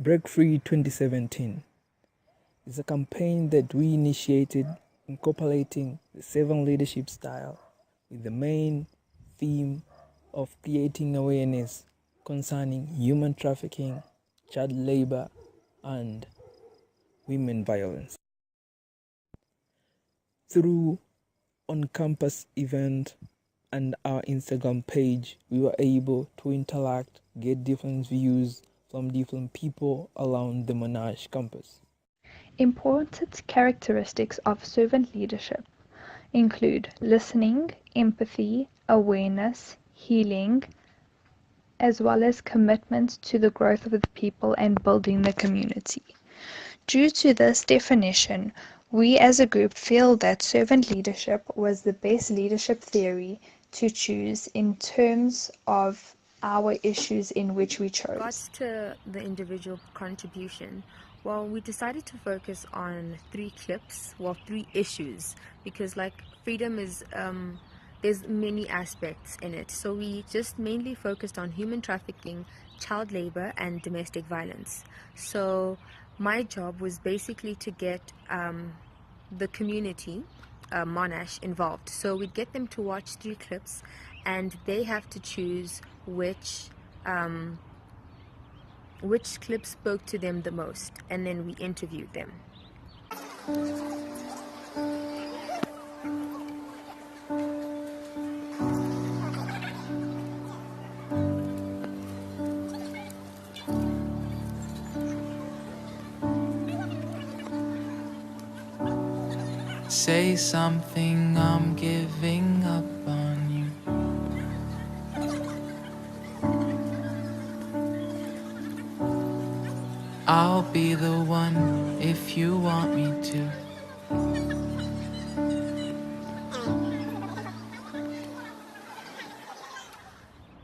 Break Free 2017 is a campaign that we initiated incorporating the 7 leadership style with the main theme of creating awareness concerning human trafficking, child labor, and women violence. Through on-campus event and our Instagram page, we were able to interact, get different views from different people around the Monash campus. Important characteristics of servant leadership include listening, empathy, awareness, healing, as well as commitment to the growth of the people and building the community. Due to this definition, we as a group feel that servant leadership was the best leadership theory to choose in terms of our issues in which we chose. Regards to the individual contribution, well, we decided to focus on 3 clips, 3 issues, because like freedom is there's many aspects in it. So we just mainly focused on human trafficking, child labor, and domestic violence. So my job was basically to get the community, Monash, involved. So we'd get them to watch 3 clips, and they have to choose which clip spoke to them the most, and then we interviewed them. Say something, I'm giving up on you. I'll be the one if you want me to.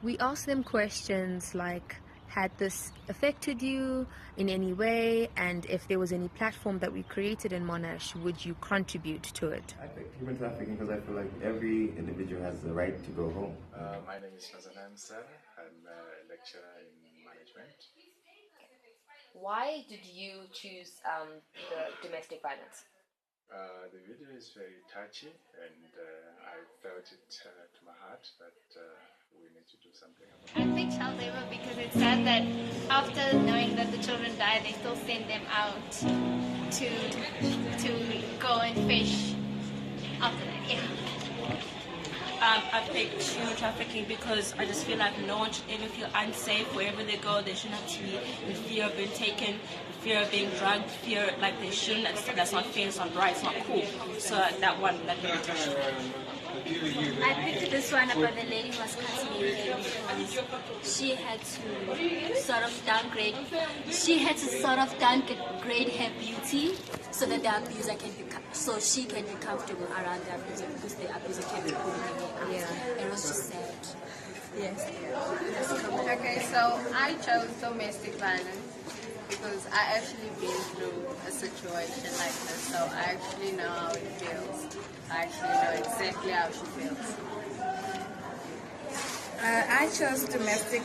We asked them questions like, had this affected you in any way, and if there was any platform that we created in Monash, would you contribute to it? I picked human trafficking because I feel like every individual has the right to go home. My name is Shazana Ansar. I'm a lecturer in management. Why did you choose the domestic violence? The video is very touchy, and I felt it to my heart that we need to do something about it. I picked child labor because it's sad that after knowing that the children die, they still send them out to go and fish after that. Yeah. I picked human trafficking because I just feel like no one should ever feel unsafe wherever they go. They shouldn't have to be in fear of being taken, in fear of being drugged, fear like they shouldn't. That's not fair, it's not right, it's not cool. So that really touched me. I picked this one about the lady who was cutting because she had to sort of downgrade her beauty so that the abuser can become, so she can be comfortable around the abuser because the abuser kept pulling her out. Yeah. It was just sad. Yes. Okay, so I chose domestic violence because I actually been through a situation like this, so I actually know how it feels. I actually know exactly how she feels. I chose domestic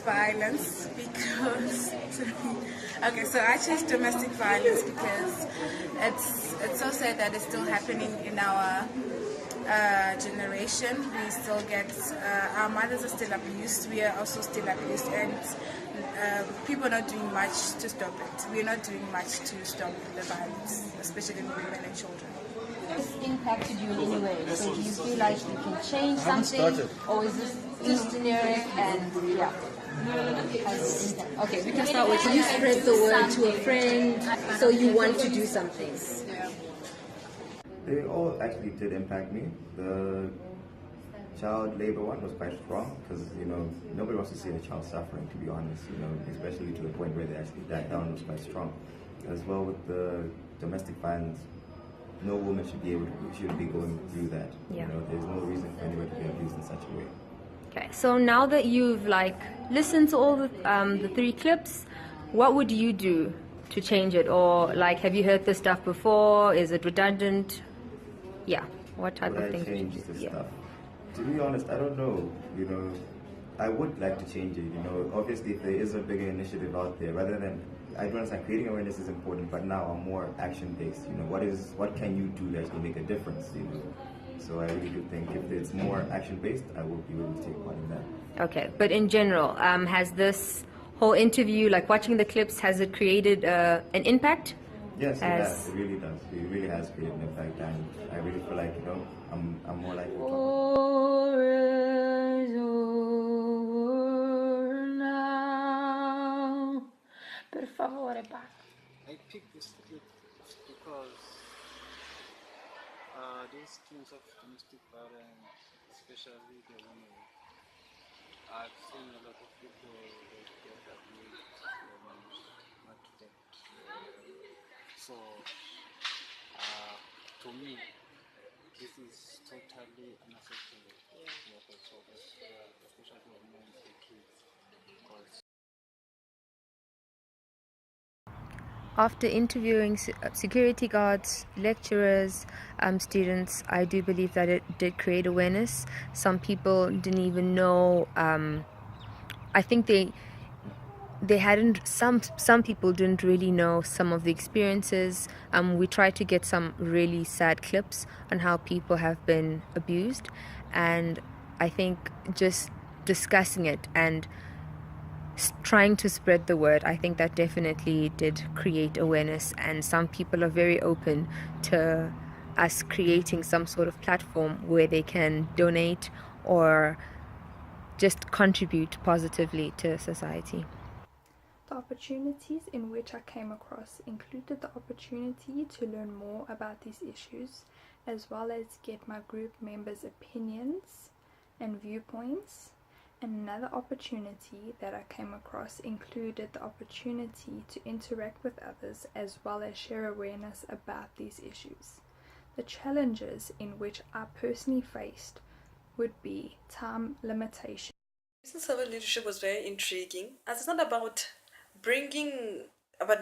violence because I chose domestic violence because it's so sad that it's still happening in our generation. We still get our mothers are still abused. We are also still abused, and people are not doing much to stop it. We're not doing much to stop the violence, especially in women and children. Has this impacted you in any way? So do you feel like you can change something, or is this just generic and yeah? Okay, we can start with you spread the word to a friend, so you want to do something. They all actually did impact me. The child labor one was quite strong because, nobody wants to see a child suffering, to be honest, especially to the point where they actually died down was quite strong. As well with the domestic violence, no woman should be going through that. Yeah. There's no reason for anyone to be abused in such a way. Okay, so now that you've listened to all the 3 clips, what would you do to change it? Or have you heard this stuff before? Is it redundant? Yeah, what type of things would you do? This stuff? To be honest, I don't know. I would like to change it. Obviously if there is a bigger initiative out there, rather than I do understand creating awareness is important, but now I'm more action-based. You know, what can you do that will make a difference? You know, so I really do think if it's more action-based, I will be able to take part in that. Okay, but in general, has this whole interview, like watching the clips, has it created an impact? Yes, it has. It really does. It really has created an impact, and I really feel like, you know, I'm more like. Per favore, pa. I picked this clip because these themes of domestic violence, especially the women, I've seen a lot of people that get abused not dead. So, to me, this is totally unacceptable. So, especially women and kids, because After interviewing security guards, lecturers, students, I do believe that it did create awareness. Some people didn't even know. I think they hadn't. Some people didn't really know some of the experiences. We tried to get some really sad clips on how people have been abused, and I think just discussing it and trying to spread the word, I think that definitely did create awareness, and some people are very open to us creating some sort of platform where they can donate or just contribute positively to society. The opportunities in which I came across included the opportunity to learn more about these issues, as well as get my group members' opinions and viewpoints. Another opportunity that I came across included the opportunity to interact with others as well as share awareness about these issues. The challenges in which I personally faced would be time limitation. Servant leadership was very intriguing, as it's not about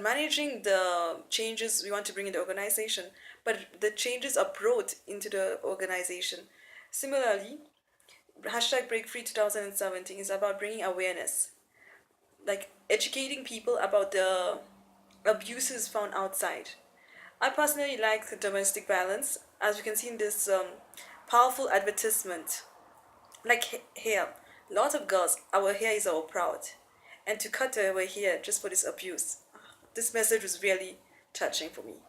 managing the changes we want to bring in the organization, but the changes are brought into the organization. Similarly, #BreakFree 2017 is about bringing awareness, like educating people about the abuses found outside. I personally like domestic violence, as you can see in this powerful advertisement. Like hair, lots of girls, our hair is our proud, and to cut our hair just for this abuse. This message was really touching for me.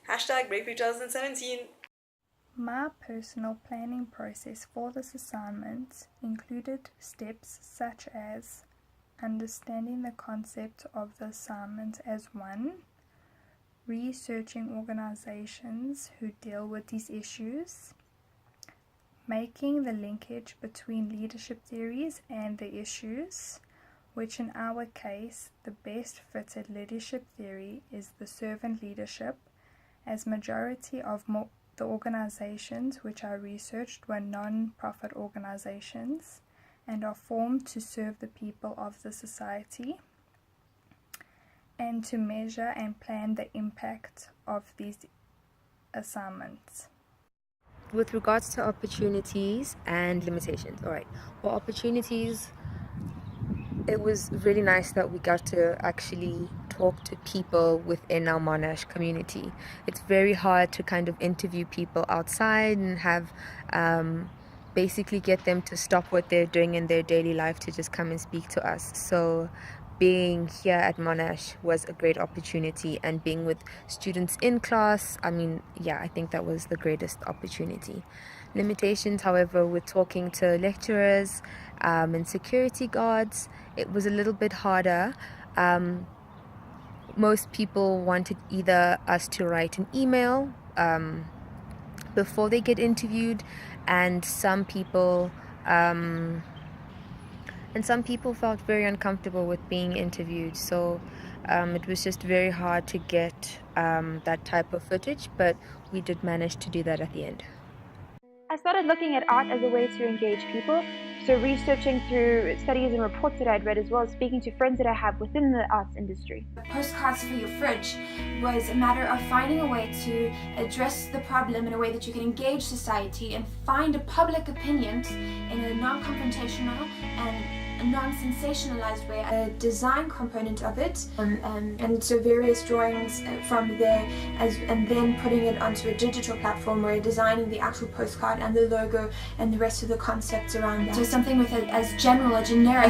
#BreakFree 2017. My personal planning process for this assignment included steps such as understanding the concept of the assignment as one, researching organizations who deal with these issues, making the linkage between leadership theories and the issues, which in our case, the best fitted leadership theory is the servant leadership, as majority of the organizations which I researched were non-profit organizations and are formed to serve the people of the society, and to measure and plan the impact of these assignments. With regards to opportunities and limitations, alright, well, opportunities, it was really nice that we got to actually talk to people within our Monash community. It's very hard to kind of interview people outside and have basically get them to stop what they're doing in their daily life to just come and speak to us. So being here at Monash was a great opportunity, and being with students in class, I mean, yeah, I think that was the greatest opportunity. Limitations, however, with talking to lecturers and security guards, it was a little bit harder. Most people wanted either us to write an email before they get interviewed, and some people felt very uncomfortable with being interviewed. So it was just very hard to get that type of footage, but we did manage to do that at the end. I started looking at art as a way to engage people, so researching through studies and reports that I'd read, as well as speaking to friends that I have within the arts industry. Postcards for your fridge was a matter of finding a way to address the problem in a way that you can engage society and find a public opinion in a non-confrontational and non-sensationalized way, a design component of it, and so various drawings from there, and then putting it onto a digital platform where designing the actual postcard and the logo and the rest of the concepts around that. So something with as general or generic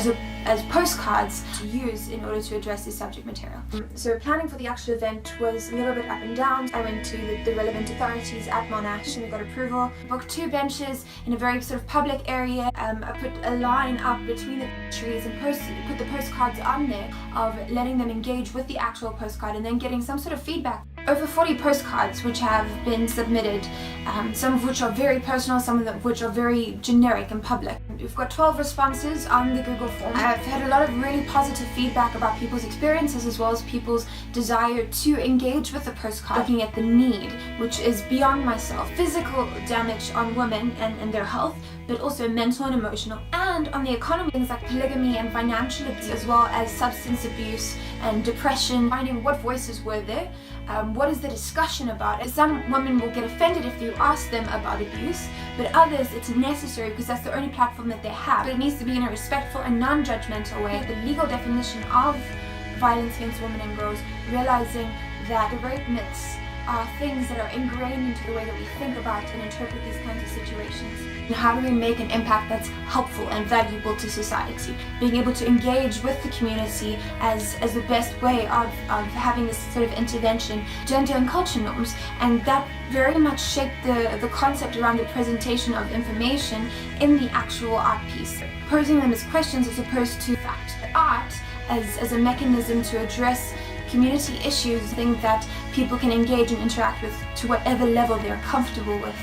as postcards to use in order to address the subject material. So planning for the actual event was a little bit up and down. I went to the relevant authorities at Monash and we got approval. Booked 2 benches in a very sort of public area. I put a line up between the trees and put the postcards on there of letting them engage with the actual postcard and then getting some sort of feedback. Over 40 postcards which have been submitted, some of which are very personal, some of which are very generic and public. We've got 12 responses on the Google form. I've had a lot of really positive feedback about people's experiences as well as people's desire to engage with the postcard, looking at the need, which is beyond myself. Physical damage on women and their health, but also mental and emotional, and on the economy, things like polygamy and financial abuse, as well as substance abuse and depression, finding what voices were there, what is the discussion about it. Some women will get offended if you ask them about abuse, but others it's necessary because that's the only platform that they have. But it needs to be in a respectful and non-judgmental way. The legal definition of violence against women and girls, realizing that the rape myths are things that are ingrained into the way that we think about and interpret these kinds of situations. And how do we make an impact that's helpful and valuable to society? Being able to engage with the community as the best way of having this sort of intervention, gender and culture norms, and that very much shaped the concept around the presentation of information in the actual art piece. Posing them as questions as opposed to fact. Art as a mechanism to address community issues, things that people can engage and interact with to whatever level they're comfortable with.